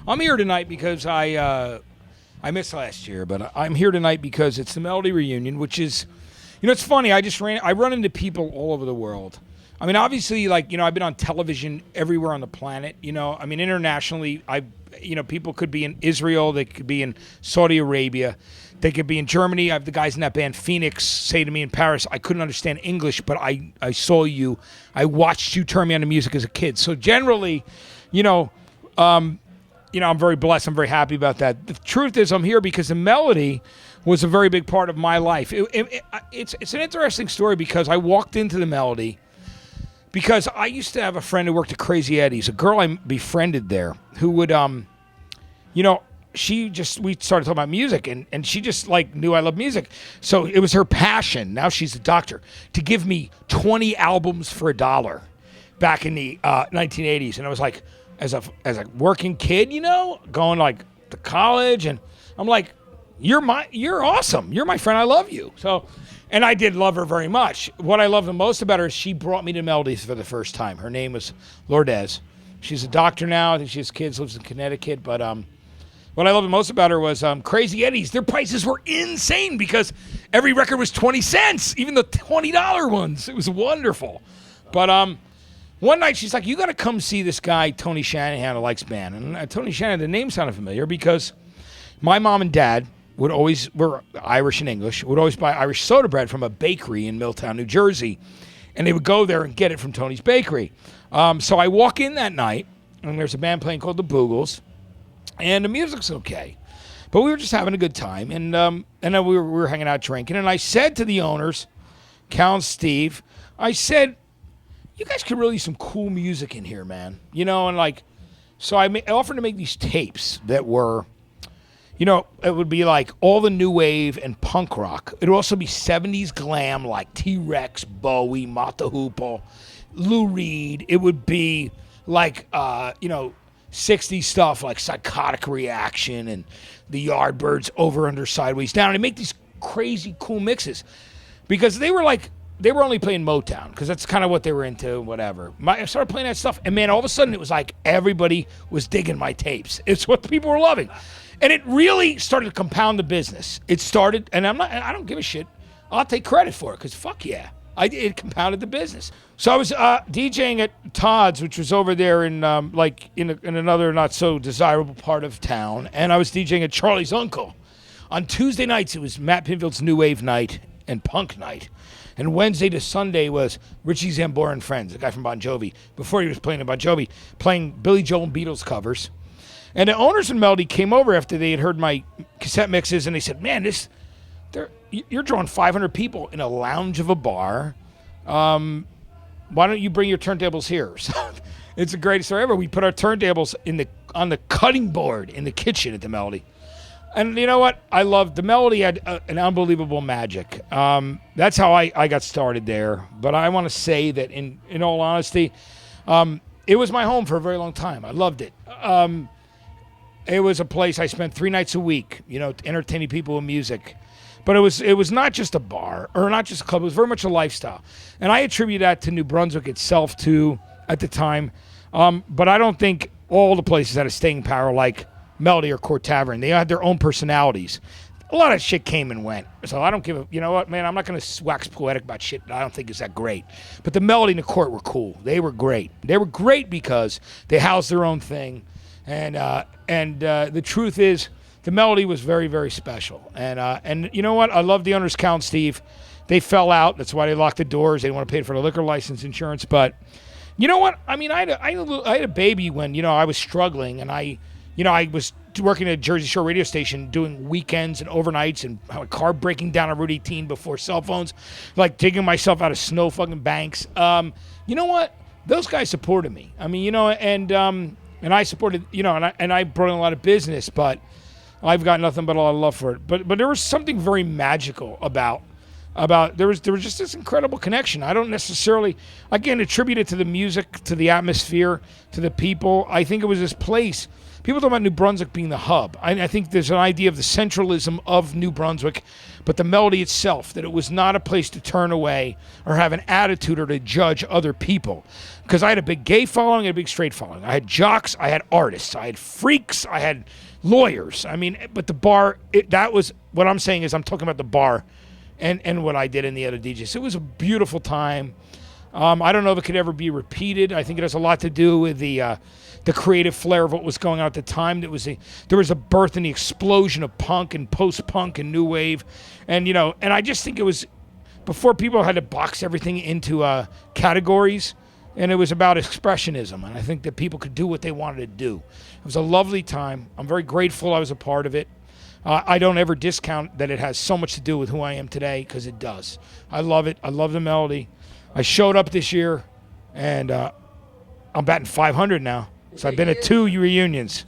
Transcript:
I'm here tonight because I missed last year, but I'm here tonight because it's the Melody reunion, which is, it's funny. I run into people all over the world. I mean, obviously, I've been on television everywhere on the planet. Internationally, people could be in Israel, they could be in Saudi Arabia, they could be in Germany. I have the guys in that band Phoenix say to me in Paris, I couldn't understand English, but I saw you. I watched you turn me on to music as a kid. So generally, I'm very blessed. I'm very happy about that. The truth is, I'm here because the Melody was a very big part of my life. It's an interesting story because I walked into the Melody because I used to have a friend who worked at Crazy Eddie's, a girl I befriended there, who would, we started talking about music, and she just knew I loved music. So it was her passion. Now she's a doctor, to give me 20 albums for $1 back in the 1980s. And I was like, as a working kid, going to college, and I'm like, you're awesome. You're my friend. I love you. So, and I did love her very much. What I love the most about her is she brought me to Melodies for the first time. Her name was Lourdes. She's a doctor now. I think she has kids, lives in Connecticut. But what I love the most about her was Crazy Eddie's. Their prices were insane because every record was 20 cents, even the $20 ones. It was wonderful. But one night she's like, you got to come see this guy, Tony Shanahan, who likes band. And Tony Shanahan, the name sounded familiar because my mom and dad were Irish and English, would always buy Irish soda bread from a bakery in Milltown, New Jersey. And they would go there and get it from Tony's Bakery. So I walk in that night, and there's a band playing called the Boogles. And the music's okay. But we were just having a good time. And then we were hanging out drinking. And I said to the owners, Cal and Steve, I said, you guys could really use some cool music in here, man. So I offered to make these tapes that were, it would be like all the new wave and punk rock. It would also be 70s glam like T-Rex, Bowie, Mott the Hoople, Lou Reed. It would be like, 60s stuff like Psychotic Reaction and the Yardbirds, Over, Under, Sideways, Down. And I make these crazy cool mixes because they were only playing Motown because that's kind of what they were into, whatever. I started playing that stuff, and man, all of a sudden it was like everybody was digging my tapes. It's what people were loving. And it really started to compound the business. It started, and I don't give a shit. I'll take credit for it because fuck yeah. It compounded the business. So I was DJing at Todd's, which was over there in another not so desirable part of town, and I was DJing at Charlie's Uncle. On Tuesday nights, it was Matt Pinfield's New Wave night and Punk night. And Wednesday to Sunday was Richie Zambora and Friends, the guy from Bon Jovi. Before he was playing in Bon Jovi, playing Billy Joel and Beatles covers. And the owners of Melody came over after they had heard my cassette mixes, and they said, man, you're drawing 500 people in a lounge of a bar. Why don't you bring your turntables here? So it's the greatest story ever. We put our turntables on the cutting board in the kitchen at the Melody. And you know what? I loved the Melody had an unbelievable magic. That's how I got started there. But I want to say that in all honesty, it was my home for a very long time. I loved it. It was a place I spent 3 nights a week, entertaining people with music. But it was not just a bar or not just a club. It was very much a lifestyle. And I attribute that to New Brunswick itself, too, at the time. But I don't think all the places had a staying power like Melody or Court Tavern. They had their own personalities. A lot of shit came and went. So I don't give a... You know what, man? I'm not going to wax poetic about shit that I don't think is that great. But the Melody and the Court were cool. They were great. They were great because they housed their own thing. And the truth is... The Melody was very, very special. And you know what? I love the owners, Cal and Steve. They fell out. That's why they locked the doors. They didn't want to pay for the liquor license insurance. But you know what? I mean, I had a baby when, I was struggling. And I was working at a Jersey Shore radio station doing weekends and overnights and a car breaking down on Route 18 before cell phones, like digging myself out of snow fucking banks. You know what? Those guys supported me. I mean, and I supported, and I brought in a lot of business, but I've got nothing but a lot of love for it. But there was something very magical about there was just this incredible connection. I don't necessarily, again, attribute it to the music, to the atmosphere, to the people. I think it was this place people talk about New Brunswick being the hub. I think there's an idea of the centralism of New Brunswick, but the melody itself, that it was not a place to turn away or have an attitude or to judge other people. Because I had a big gay following and a big straight following. I had jocks, I had artists, I had freaks, I had lawyers. I mean, but the bar, that was, what I'm saying is I'm talking about the bar and what I did in the other DJs. It was a beautiful time. I don't know if it could ever be repeated. I think it has a lot to do with the creative flair of what was going on at the time. There was a birth and the explosion of punk and post-punk and new wave. And, and I just think it was before people had to box everything into categories, and it was about expressionism. And I think that people could do what they wanted to do. It was a lovely time. I'm very grateful I was a part of it. I don't ever discount that it has so much to do with who I am today, because it does. I love it. I love the melody. I showed up this year, and I'm batting 500 now. So I've been at 2 reunions.